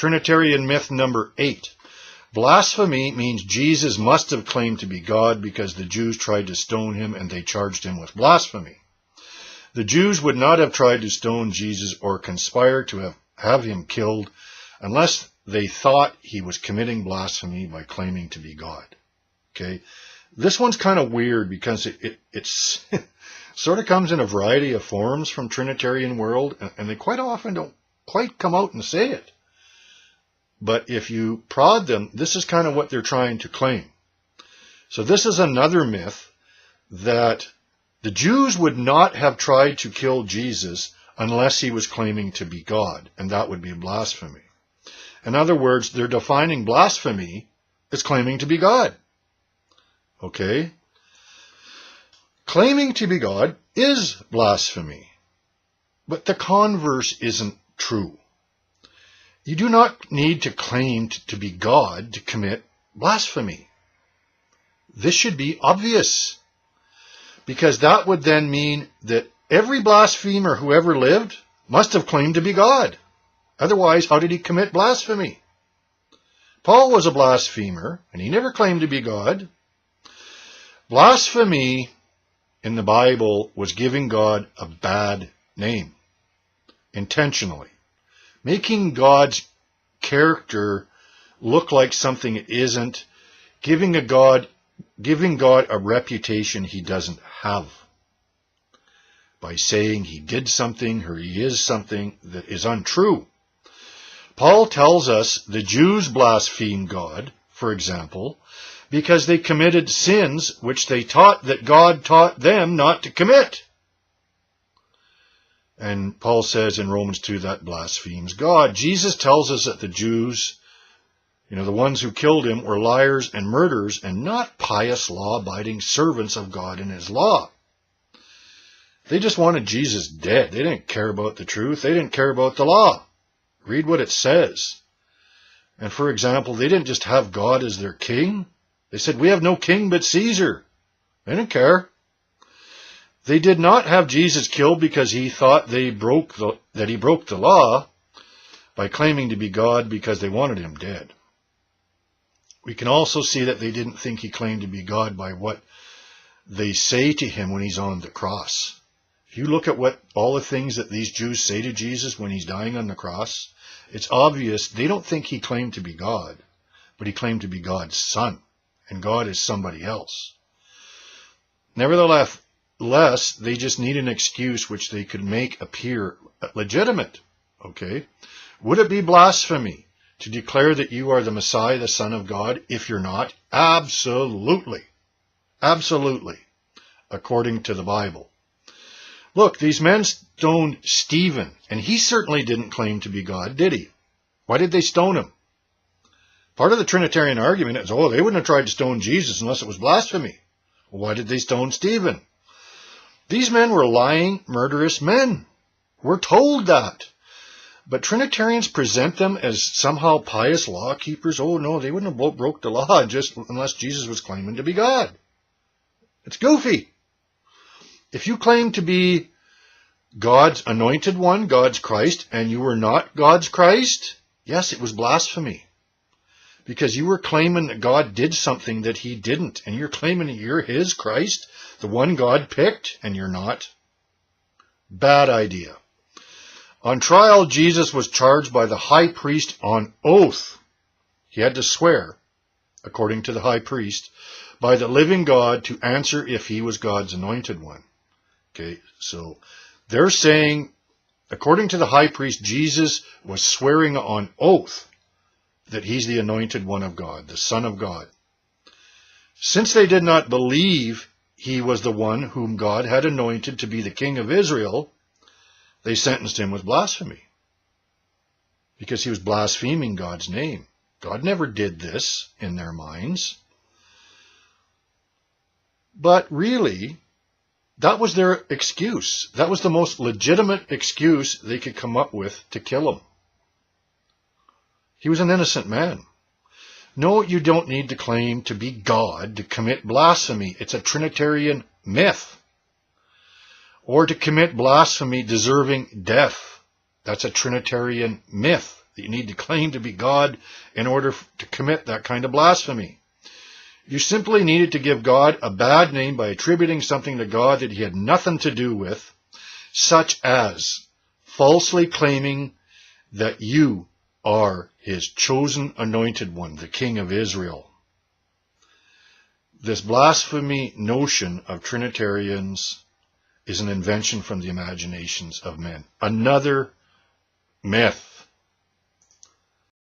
Trinitarian myth number 8. Blasphemy means Jesus must have claimed to be God because the Jews tried to stone him and they charged him with blasphemy. The Jews would not have tried to stone Jesus or conspire to have him killed unless they thought he was committing blasphemy by claiming to be God. Okay, this one's kind of weird because it's sort of comes in a variety of forms from Trinitarian world, and they quite often don't quite come out and say it. But if you prod them, this is kind of what they're trying to claim. So this is another myth that the Jews would not have tried to kill Jesus unless he was claiming to be God, and that would be blasphemy. In other words, they're defining blasphemy as claiming to be God. Okay? Claiming to be God is blasphemy, but the converse isn't true. You do not need to claim to be God to commit blasphemy. This should be obvious, because that would then mean that every blasphemer who ever lived must have claimed to be God. Otherwise, how did he commit blasphemy? Paul was a blasphemer, and he never claimed to be God. Blasphemy in the Bible was giving God a bad name, intentionally. Making God's character look like something it isn't, giving God a reputation he doesn't have, by saying he did something or he is something that is untrue. Paul tells us the Jews blasphemed God, for example, because they committed sins which they taught that God taught them not to commit. And Paul says in Romans 2 that blasphemes God. Jesus tells us that the Jews, the ones who killed him, were liars and murderers and not pious, law-abiding servants of God and his law. They just wanted Jesus dead. They didn't care about the truth. They didn't care about the law. Read what it says. And for example, they didn't just have God as their king. They said, we have no king but Caesar. They didn't care. They did not have Jesus killed because he thought that he broke the law by claiming to be God, because they wanted him dead. We can also see that they didn't think he claimed to be God by what they say to him when he's on the cross. If you look at all the things that these Jews say to Jesus when he's dying on the cross, it's obvious they don't think he claimed to be God, but he claimed to be God's son, and God is somebody else. Nevertheless, they just need an excuse which they could make appear legitimate. Okay? Would it be blasphemy to declare that you are the Messiah, the Son of God, if you're not? Absolutely. Absolutely. According to the Bible. Look, these men stoned Stephen, and he certainly didn't claim to be God, did he? Why did they stone him? Part of the Trinitarian argument is, they wouldn't have tried to stone Jesus unless it was blasphemy. Well, why did they stone Stephen? These men were lying, murderous men. We're told that. But Trinitarians present them as somehow pious law keepers. Oh, no, they wouldn't have broke the law just unless Jesus was claiming to be God. It's goofy. If you claim to be God's anointed one, God's Christ, and you were not God's Christ, yes, it was blasphemy. Because you were claiming that God did something that he didn't, and you're claiming that you're his Christ, the one God picked, and you're not. Bad idea. On trial, Jesus was charged by the high priest on oath. He had to swear, according to the high priest, by the living God to answer if he was God's anointed one. Okay, so they're saying, according to the high priest, Jesus was swearing on oath that he's the anointed one of God, the Son of God. Since they did not believe he was the one whom God had anointed to be the king of Israel, they sentenced him with blasphemy, because he was blaspheming God's name. God never did this in their minds. But really, that was their excuse. That was the most legitimate excuse they could come up with to kill him. He was an innocent man. No, you don't need to claim to be God to commit blasphemy. It's a Trinitarian myth. Or to commit blasphemy deserving death. That's a Trinitarian myth. that you need to claim to be God in order to commit that kind of blasphemy. You simply needed to give God a bad name by attributing something to God that he had nothing to do with, such as falsely claiming that you are his chosen anointed one, the King of Israel. This blasphemy notion of Trinitarians is an invention from the imaginations of men. Another myth.